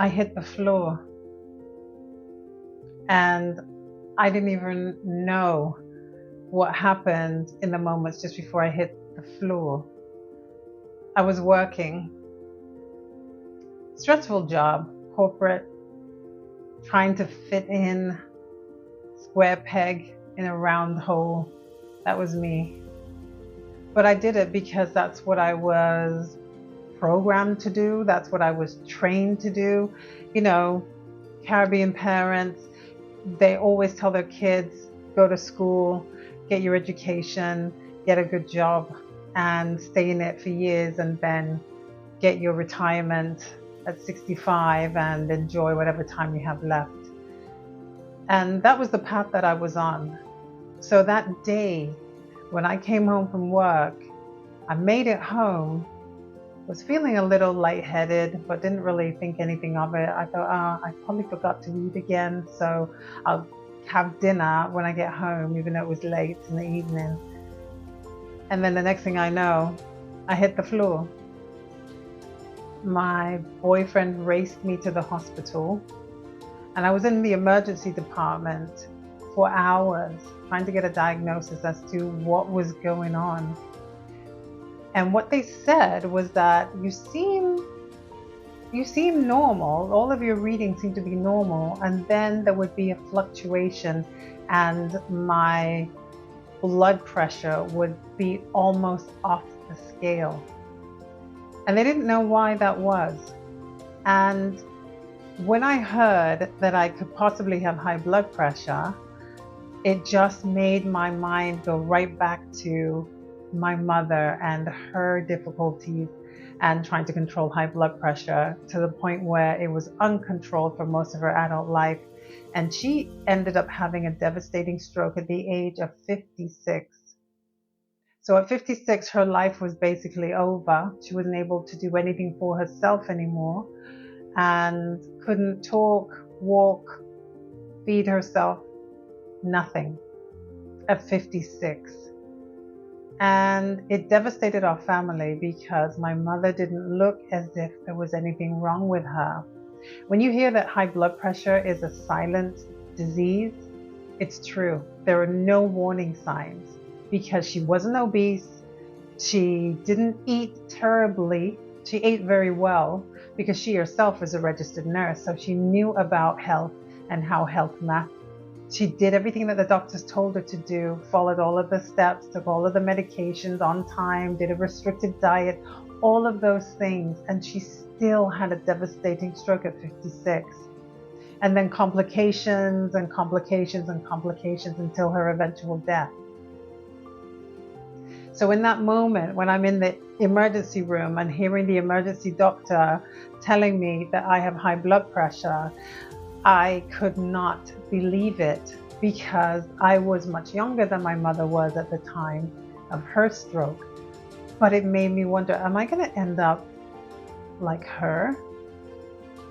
I hit the floor and I didn't even know what happened in the moments just before I hit the floor. I was working, stressful job, corporate, trying to fit in, square peg in a round hole. That was me. But I did it because that's what I was programmed to do. That's what I was trained to do. You know, Caribbean parents, they always tell their kids, go to school, get your education, get a good job, and stay in it for years, and then get your retirement at 65 and enjoy whatever time you have left. And that was the path that I was on. So that day, when I came home from work, I made it home, was feeling a little lightheaded, but didn't really think anything of it. I thought, I probably forgot to eat again, so I'll have dinner when I get home, even though it was late in the evening. And then the next thing I know, I hit the floor. My boyfriend raced me to the hospital, and I was in the emergency department for hours trying to get a diagnosis as to what was going on. And what they said was that you seem normal. All of your readings seem to be normal. And then there would be a fluctuation and my blood pressure would be almost off the scale. And they didn't know why that was. And when I heard that I could possibly have high blood pressure, it just made my mind go right back to my mother and her difficulties and trying to control high blood pressure to the point where it was uncontrolled for most of her adult life. And she ended up having a devastating stroke at the age of 56. So at 56, her life was basically over. She wasn't able to do anything for herself anymore and couldn't talk, walk, feed herself, nothing at 56. And it devastated our family because my mother didn't look as if there was anything wrong with her. When you hear that high blood pressure is a silent disease, it's true. There are no warning signs because she wasn't obese. She didn't eat terribly. She ate very well because she herself is a registered nurse. So she knew about health and how health mattered. She did everything that the doctors told her to do, followed all of the steps, took all of the medications on time, did a restricted diet, all of those things, and she still had a devastating stroke at 56. And then complications and complications and complications until her eventual death. So in that moment, when I'm in the emergency room and hearing the emergency doctor telling me that I have high blood pressure, I could not believe it because I was much younger than my mother was at the time of her stroke. But it made me wonder, am I going to end up like her?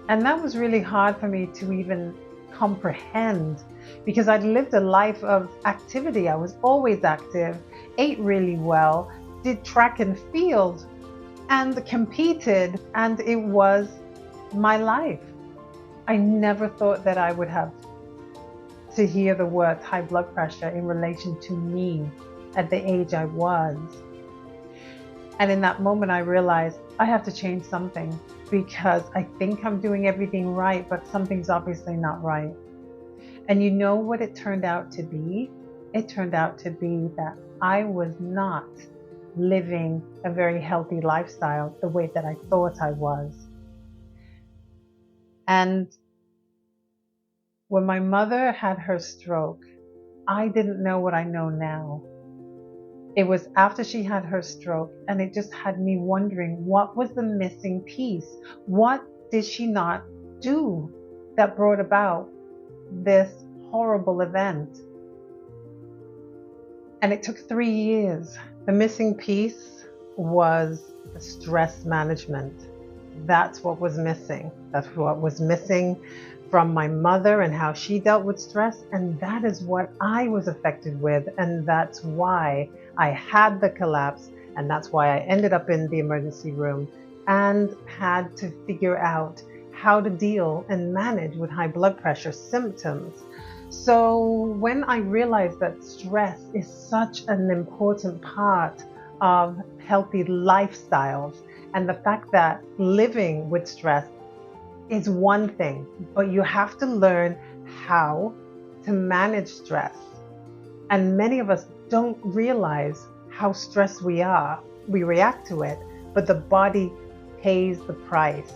And that was really hard for me to even comprehend because I'd lived a life of activity. I was always active, ate really well, did track and field, and competed, and it was my life. I never thought that I would have to hear the words high blood pressure in relation to me at the age I was. And in that moment, I realized I have to change something because I think I'm doing everything right, but something's obviously not right. And you know what it turned out to be? It turned out to be that I was not living a very healthy lifestyle the way that I thought I was. And when my mother had her stroke, I didn't know what I know now. It was after she had her stroke, and it just had me wondering, what was the missing piece? What did she not do that brought about this horrible event? And it took 3 years. The missing piece was the stress management. That's what was missing. That's what was missing from my mother and how she dealt with stress. And that is what I was affected with. And that's why I had the collapse. And that's why I ended up in the emergency room and had to figure out how to deal and manage with high blood pressure symptoms. So when I realized that stress is such an important part of healthy lifestyles, and the fact that living with stress is one thing, but you have to learn how to manage stress. And many of us don't realize how stressed we are. We react to it, but the body pays the price.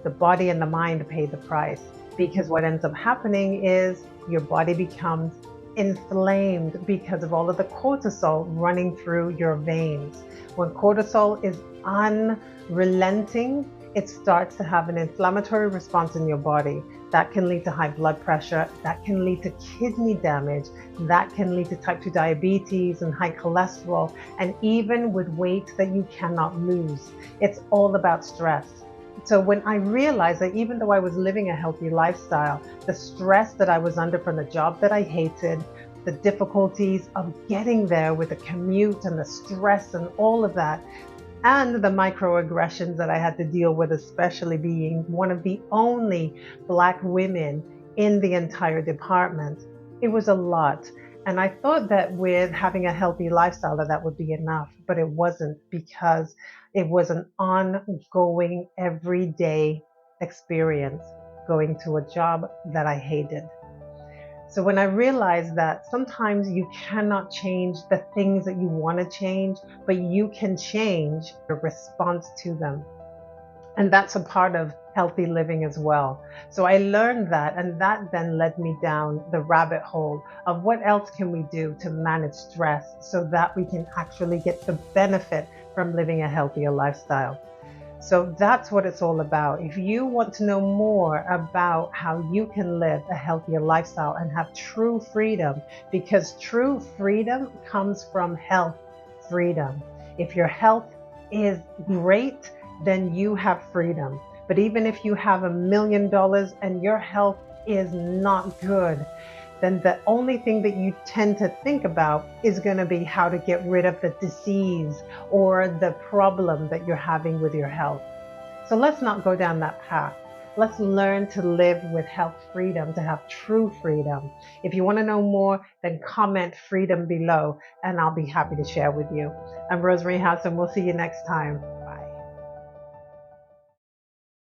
The body and the mind pay the price, because what ends up happening is your body becomes inflamed because of all of the cortisol running through your veins. When cortisol is unrelenting, it starts to have an inflammatory response in your body. That can lead to high blood pressure, that can lead to kidney damage, that can lead to type 2 diabetes and high cholesterol, and even with weight that you cannot lose. It's all about stress. So when I realized that even though I was living a healthy lifestyle, the stress that I was under from the job that I hated, the difficulties of getting there with the commute and the stress and all of that, and the microaggressions that I had to deal with, especially being one of the only Black women in the entire department. It was a lot. And I thought that with having a healthy lifestyle that would be enough, but it wasn't, because it was an ongoing, everyday experience going to a job that I hated. So when I realized that sometimes you cannot change the things that you want to change, but you can change your response to them. And that's a part of healthy living as well. So I learned that, and that then led me down the rabbit hole of what else can we do to manage stress so that we can actually get the benefit from living a healthier lifestyle. So that's what it's all about. If you want to know more about how you can live a healthier lifestyle and have true freedom, because true freedom comes from health freedom. If your health is great, then you have freedom. But even if you have $1 million and your health is not good, then the only thing that you tend to think about is going to be how to get rid of the disease or the problem that you're having with your health. So let's not go down that path. Let's learn to live with health freedom, to have true freedom. If you want to know more, then comment freedom below, and I'll be happy to share with you. I'm Rosemary House, and we'll see you next time.